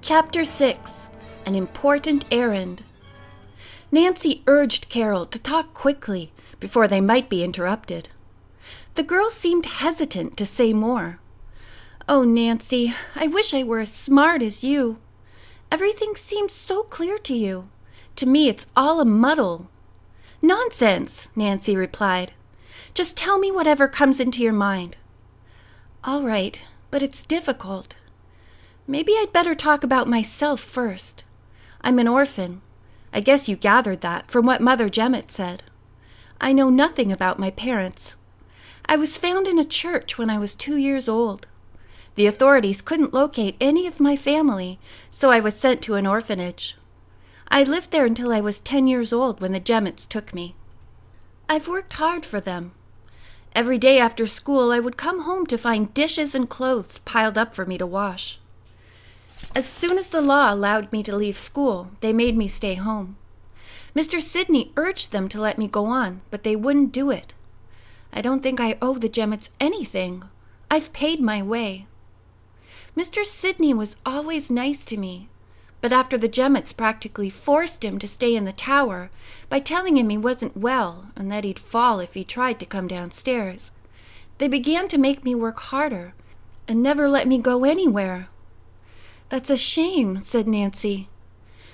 Chapter 6. An Important Errand. Nancy urged Carol to talk quickly before they might be interrupted. The girl seemed hesitant to say more. "Oh, Nancy, I wish I were as smart as you. Everything seems so clear to you. To me, it's all a muddle." "Nonsense," Nancy replied. "Just tell me whatever comes into your mind." "All right, but it's difficult. Maybe I'd better talk about myself first. I'm an orphan. I guess you gathered that from what Mother Jemmett said. I know nothing about my parents. I was found in a church when I was 2 years old. The authorities couldn't locate any of my family, so I was sent to an orphanage. I lived there until I was 10 years old when the Jemmetts took me. I've worked hard for them. Every day after school, I would come home to find dishes and clothes piled up for me to wash. As soon as the law allowed me to leave school, they made me stay home. Mr. Sidney urged them to let me go on, but they wouldn't do it. I don't think I owe the Jemmetts anything. I've paid my way. Mr. Sidney was always nice to me, but after the Jemmetts practically forced him to stay in the tower by telling him he wasn't well and that he'd fall if he tried to come downstairs, they began to make me work harder and never let me go anywhere." "That's a shame," said Nancy.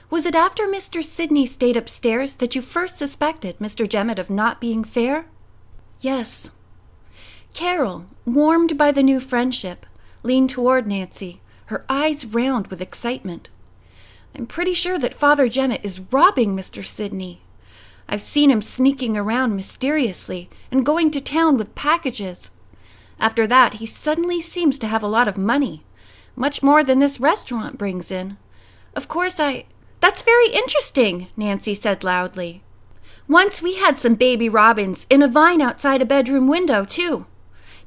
"Was it after Mr. Sidney stayed upstairs that you first suspected Mr. Jemmett of not being fair?" "Yes." Carol, warmed by the new friendship, leaned toward Nancy, her eyes round with excitement. "I'm pretty sure that Father Jemmett is robbing Mr. Sidney. I've seen him sneaking around mysteriously and going to town with packages. After that, he suddenly seems to have a lot of money. Much more than this restaurant brings in. Of course, That's very interesting," Nancy said loudly. "Once we had some baby robins in a vine outside a bedroom window, too.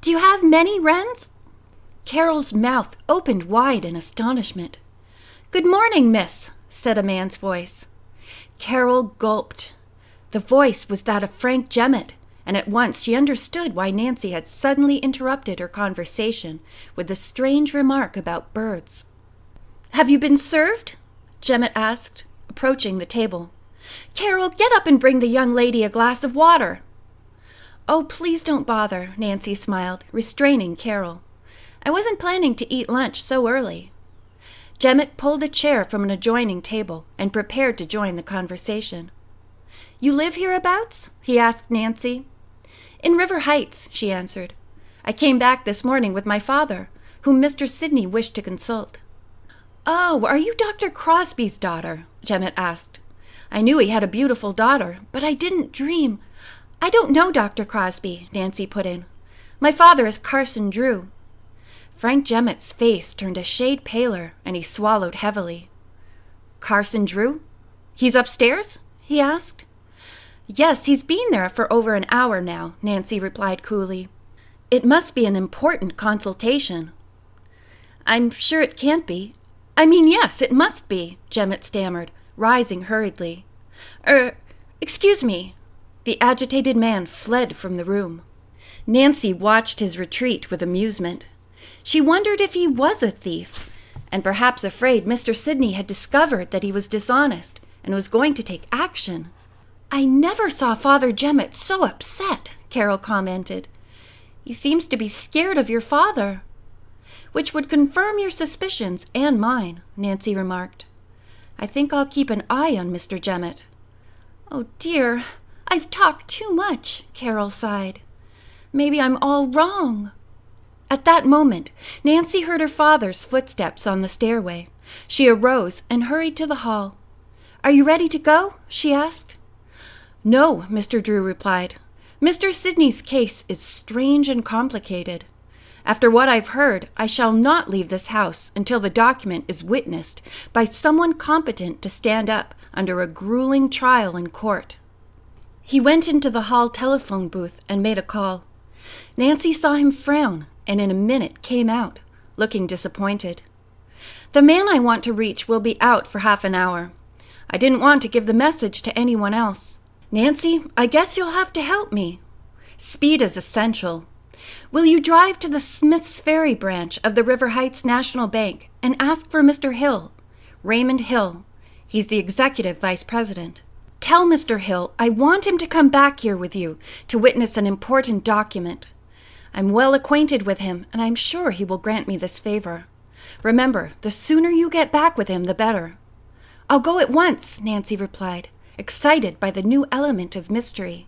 Do you have many wrens?" Carol's mouth opened wide in astonishment. "Good morning, miss," said a man's voice. Carol gulped. The voice was that of Frank Jemmett, and at once she understood why Nancy had suddenly interrupted her conversation with the strange remark about birds. "Have you been served?" Jemmett asked, approaching the table. "Carol, get up and bring the young lady a glass of water." "Oh, please don't bother," Nancy smiled, restraining Carol. "I wasn't planning to eat lunch so early." Jemmett pulled a chair from an adjoining table and prepared to join the conversation. "You live hereabouts?" he asked Nancy. "In River Heights," she answered. "I came back this morning with my father, whom Mr. Sidney wished to consult." "Oh, are you Dr. Crosby's daughter?" Jemmett asked. "I knew he had a beautiful daughter, but I didn't dream—" "I don't know Dr. Crosby," Nancy put in. "My father is Carson Drew." Frank Jemmett's face turned a shade paler, and he swallowed heavily. "Carson Drew? He's upstairs?" he asked. "Yes, he's been there for over an hour now," Nancy replied coolly. "It must be an important consultation." "I'm sure it can't be. Yes, it must be," Jemmett stammered, rising hurriedly. Excuse me." The agitated man fled from the room. Nancy watched his retreat with amusement. She wondered if he was a thief, and perhaps afraid Mr. Sidney had discovered that he was dishonest and was going to take action. "I never saw Father Jemmett so upset," Carol commented. "He seems to be scared of your father." "Which would confirm your suspicions and mine," Nancy remarked. "I think I'll keep an eye on Mr. Jemmett." "Oh dear, I've talked too much," Carol sighed. "Maybe I'm all wrong." At that moment, Nancy heard her father's footsteps on the stairway. She arose and hurried to the hall. "Are you ready to go?" she asked. "No," Mr. Drew replied. "Mr. Sidney's case is strange and complicated. After what I've heard, I shall not leave this house until the document is witnessed by someone competent to stand up under a grueling trial in court." He went into the hall telephone booth and made a call. Nancy saw him frown, and in a minute came out, looking disappointed. "The man I want to reach will be out for half an hour. I didn't want to give the message to anyone else. Nancy, I guess you'll have to help me. Speed is essential. Will you drive to the Smith's Ferry branch of the River Heights National Bank and ask for Mr. Hill? Raymond Hill. He's the executive vice president. Tell Mr. Hill I want him to come back here with you to witness an important document. I'm well acquainted with him, and I'm sure he will grant me this favor. Remember, the sooner you get back with him, the better." "I'll go at once," Nancy replied, excited by the new element of mystery.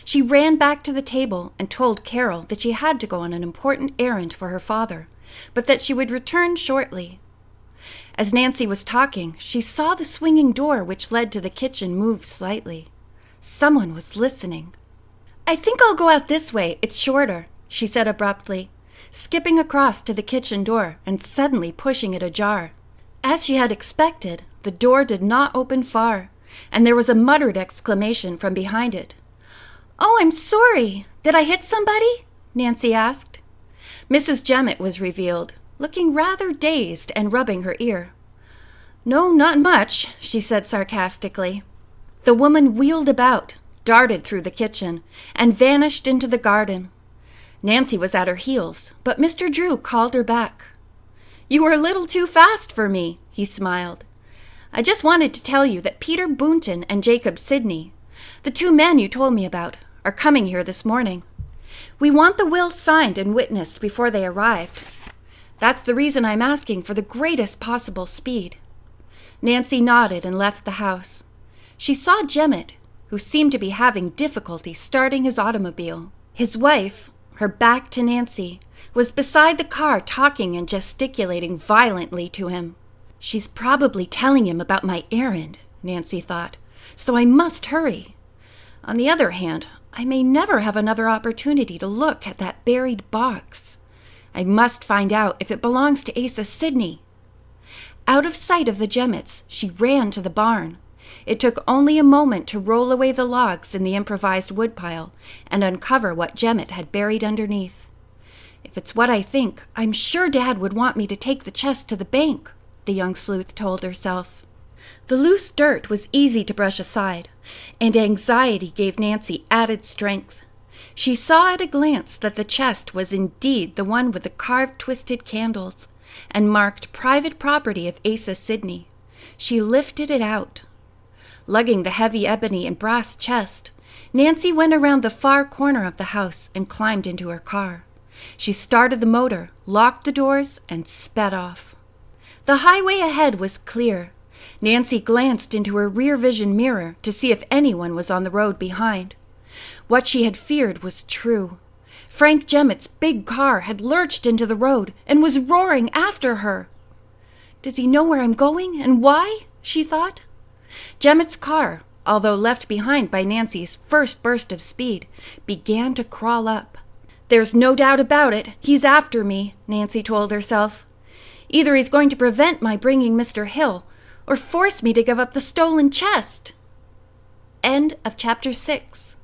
She ran back to the table and told Carol that she had to go on an important errand for her father, but that she would return shortly. As Nancy was talking, she saw the swinging door which led to the kitchen move slightly. Someone was listening. "I think I'll go out this way. It's shorter," she said abruptly, skipping across to the kitchen door and suddenly pushing it ajar. As she had expected, the door did not open far, and there was a muttered exclamation from behind it. "Oh, I'm sorry. Did I hit somebody?" Nancy asked. Mrs. Jemmett was revealed, looking rather dazed and rubbing her ear. "No, not much," she said sarcastically. The woman wheeled about, darted through the kitchen, and vanished into the garden. Nancy was at her heels, but Mr. Drew called her back. "You were a little too fast for me," he smiled. "I just wanted to tell you that Peter Boonton and Jacob Sidney, the two men you told me about, are coming here this morning. We want the will signed and witnessed before they arrived. That's the reason I'm asking for the greatest possible speed." Nancy nodded and left the house. She saw Jemmett, who seemed to be having difficulty starting his automobile. His wife, her back to Nancy, was beside the car talking and gesticulating violently to him. "She's probably telling him about my errand," Nancy thought, "so I must hurry. On the other hand, I may never have another opportunity to look at that buried box. I must find out if it belongs to Asa Sidney." Out of sight of the Jemmetts, she ran to the barn. It took only a moment to roll away the logs in the improvised woodpile and uncover what Jemmett had buried underneath. "If it's what I think, I'm sure Dad would want me to take the chest to the bank," the young sleuth told herself. The loose dirt was easy to brush aside, and anxiety gave Nancy added strength. She saw at a glance that the chest was indeed the one with the carved twisted candles, and marked private property of Asa Sidney. She lifted it out. Lugging the heavy ebony and brass chest, Nancy went around the far corner of the house and climbed into her car. She started the motor, locked the doors, and sped off. The highway ahead was clear. Nancy glanced into her rear vision mirror to see if anyone was on the road behind. What she had feared was true. Frank Jemmett's big car had lurched into the road and was roaring after her. "Does he know where I'm going and why?" she thought. Jemmett's car, although left behind by Nancy's first burst of speed, began to crawl up. "There's no doubt about it. He's after me," Nancy told herself. "Either he's going to prevent my bringing Mr. Hill or force me to give up the stolen chest." End of chapter 6.